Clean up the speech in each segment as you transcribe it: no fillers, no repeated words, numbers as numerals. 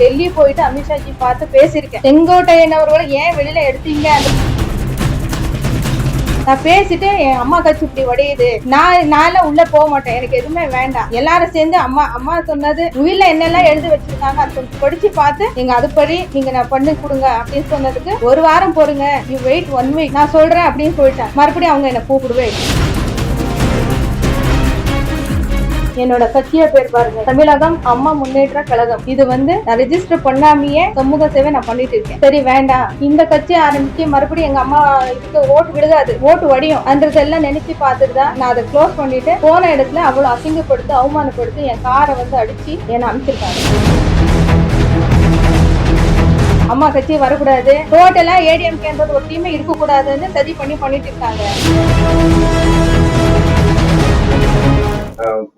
டெல்லி போயிட்டு அமித்ஷாஜி பார்த்து பேசியிருக்கேன். செங்கோட்டையன் அவர்களை ஏன் வெளியில எடுத்தீங்க? நான் பேசிட்டு என் அம்மா கட்சி இப்படி உடையுது, நான் உள்ள போக மாட்டேன், எனக்கு எதுவுமே வேண்டாம். எல்லாரும் சேர்ந்து அம்மா சொன்னது உயிரில என்னெல்லாம் எழுதி வச்சிருக்காங்க அது கொஞ்சம் படிச்சு பார்த்து நீங்க அதுபடி நீங்க நான் பண்ணி கொடுங்க அப்படின்னு சொன்னதுக்கு ஒரு வாரம் போடுங்க, யூ வெயிட் 1 வீக், நான் சொல்றேன் அப்படின்னு சொல்லிட்டேன். மறுபடியும் அவங்க என்ன கூப்பிடுவே. என்னோட கட்சிய பேர் பாருங்க, தமிழகம் அம்மா முன்னேற்ற கழகம். இது நான் ரெஜிஸ்டர் பண்ணாமையே சமூக சேவை நான் பண்ணிட்டு இருக்கேன். சரி வேண்டாம், இந்த கட்சி ஆரம்பிச்சு மறுபடியும் எங்க அம்மா இதுக்கு ஓட்டு விழுகாது, ஓட்டு வடியும் அன்றதெல்லாம் நினைச்சு பார்த்துட்டு தான் நான் அதை க்ளோஸ் பண்ணிட்டு போன இடத்துல அவ்வளவு அசிங்கப்படுத்தி அவமானப்படுத்தி என் காரை அடிச்சு என்ன அனுப்பிச்சிருக்காங்க. அம்மா கட்சி வரக்கூடாது, டோட்டலா ஏடிஎம்கேன்றது ஒரு டீமே இருக்க கூடாதுன்னு சதி பண்ணிட்டு இருக்காங்க.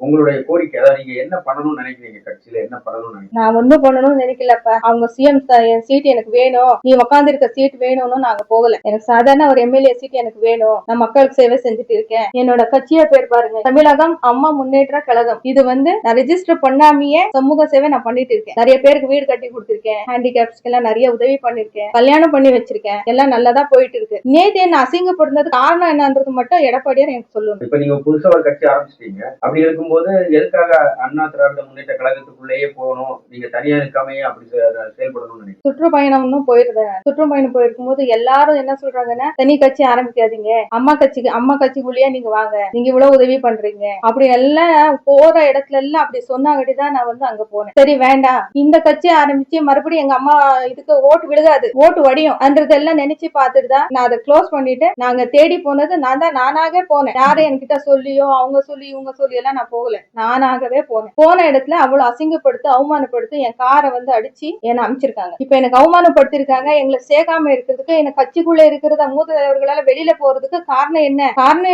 உங்களுடைய கோரிக்கை, அதாவது நீங்க என்ன பண்ணணும்னு நினைக்கிறீங்க? கட்சியில என்ன பண்ணணும்னு நினைக்கிறீங்க? நான் ஒன்னும் பண்ணணும்னு நினைக்கலப்ப. அவங்க சிஎம் என் சீட் எனக்கு வேணும், நீ உட்கார்ந்து இருக்க சீட் வேணும்னு நாங்க போகல. எனக்கு சாதாரண ஒரு எம்எல்ஏ சீட் எனக்கு வேணும், நான் மக்களுக்கு சேவை செஞ்சுட்டு இருக்கேன். என்னோட கட்சிய பேர் பாருங்க, தமிழகம் அம்மா முன்னேற்ற கழகம். இது நான் ரெஜிஸ்டர் பண்ணாமையே சமூக சேவை நான் பண்ணிட்டு இருக்கேன். நிறைய பேருக்கு வீடு கட்டி கொடுத்திருக்கேன், ஹேண்டிகேப்ஸ்க்கு எல்லாம் நிறைய உதவி பண்ணிருக்கேன், கல்யாணம் பண்ணி வச்சிருக்கேன், எல்லாம் நல்லதா போயிட்டு இருக்கு. நேத்து என்ன அசிங்கப்படுறது காரணம் என்னன்றது மட்டும் எடப்பாடியார் எனக்கு சொல்லணும். இப்ப நீங்க புதுசா ஒரு கட்சி ஆரம்பிச்சிட்டீங்க, அப்படி இருக்கும்போது எதுக்காக அண்ணா திராவிட முன்னேற்ற கழகத்துக்குள்ளேயே போகணும், நீங்க தனியா இருக்காமையே அப்படி செயல்படணும்னு நினைக்கிறீங்க? சுற்றுப்பயணம் போயிருந்தேன். சுற்றுப்பயணம் போயிருக்கும் போது எல்லாரும் என்ன சொல்றாங்கன்னா, தனி கட்சி ஆரம்பிக்காதீங்க, அம்மா கட்சிக்குள்ளேயே நீங்க வாங்க, நீங்க இவ்வளவு உதவி பண்றீங்க அப்படி எல்லாம் போற இடத்துல எல்லாம் அப்படி சொன்னாங்கடிதான் நான் அங்க போனேன். சரி வேண்டாம், இந்த கட்சி ஆரம்பிச்சு மறுபடியும் எங்க அம்மா இதுக்கு ஓட்டு விழுகாது, ஓட்டு வடியும் அன்றதெல்லாம் நினைச்சு பார்த்துட்டு தான் நான் அதை க்ளோஸ் பண்ணிட்டு நாங்க தேடி போனது நானாக போனேன். யாரும் என்கிட்ட சொல்லியோ அவங்க சொல்லி இவங்க சொல்லி எல்லாம் நான் போகல, நானாகவே போனேன். போன இடத்துல அவ்வளவு அசிங்கப்படுத்தி அவமானப்படுத்தி என் காரை அடிச்சு என்ன அனுப்பிச்சிருக்காங்க. இப்ப எனக்கு அவமானப்படுத்திருக்காங்க. எங்களை சேர்க்காம இருக்கிறதுக்கு, எனக்கு கட்சிக்குள்ள இருக்கிறத மூத்த தலைவர்களால வெளியில போறதுக்கு காரணம்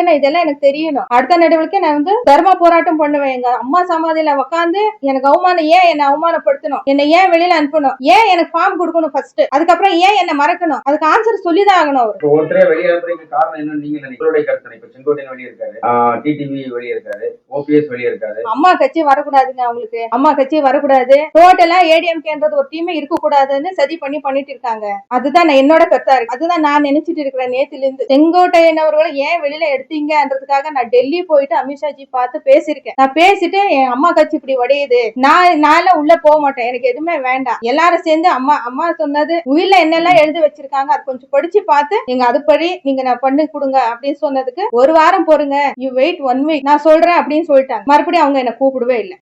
என்ன இதெல்லாம் எனக்கு தெரியணும். அடுத்த நடவடிக்கை நான் தர்ம போராட்டம் பண்ணுவேன். எங்க அம்மா சமாதியில உட்காந்து எனக்கு அவமானம், ஏன் என்ன அவமானப்படுத்தணும், என்ன ஏன் வெளியில அனுப்பணும், ஏன் எனக்கு ஃபார்ம் கொடுக்கணும் ஃபர்ஸ்ட், அதுக்கப்புறம் ஏன் என்ன மறக்கணும், அதுக்கு ஆன்சர் சொல்லிதான் ஆகணும். அவர் ஒருத்தரே வெளியே அனுப்புறதுக்கு காரணம் என்னன்னு நீங்க நினைக்கிறீங்க? கருத்து இப்ப செங்கோட்டையன் வெளியே இருக்காரு, டிடிவி வெளியே இருக்காரு, ஓபிஎஸ் வெளியே இருக்காரு. அம்மா கட்சி வரக்கூடாதுங்க, அவங்களுக்கு அம்மா கட்சி வரக்கூடாது, டோட்டலா ஏடிஎம்கேன்றது ஒரு டீமே இருக்க கூடாதுன்னு சதி பண்ணிட்டு இருக்காங்க. அதுதான் என்னோட கருத்தா இருக்கு, அதுதான் நான் நினைச்சிட்டு இருக்கிறேன். நேத்துல இருந்து செங்கோட்டையன் அவர்களை ஏன் வெளியில எடுத்தீங்கன்றதுக்காக நான் டெல்லி போயிட்டு அமித்ஷாஜி பார்த்து பேசியிருக்கேன். நான் பேசிட்டு என் அம்மா கட்சி இப்படி உடையுது, நான் உள்ள போக மாட்டேன், எனக்கு எதுவுமே வேண்டாம். எல்லாரும் சேர்ந்து அம்மா சொன்னது உயிரில என்னெல்லாம் எழுதி வச்சிருக்காங்க அது கொஞ்சம் படிச்சு பார்த்து நீங்க அதுபடி நீங்க நான் பண்ணி கொடுங்க அப்படின்னு சொன்னதுக்கு ஒரு வாரம் போடுங்க, யூ வெயிட் 1 வீக், நான் சொல்றேன் அப்படின்னு சொல்லிட்டாங்க. மறுபடியும் அவங்க என்ன கூப்பிடவே இல்லை.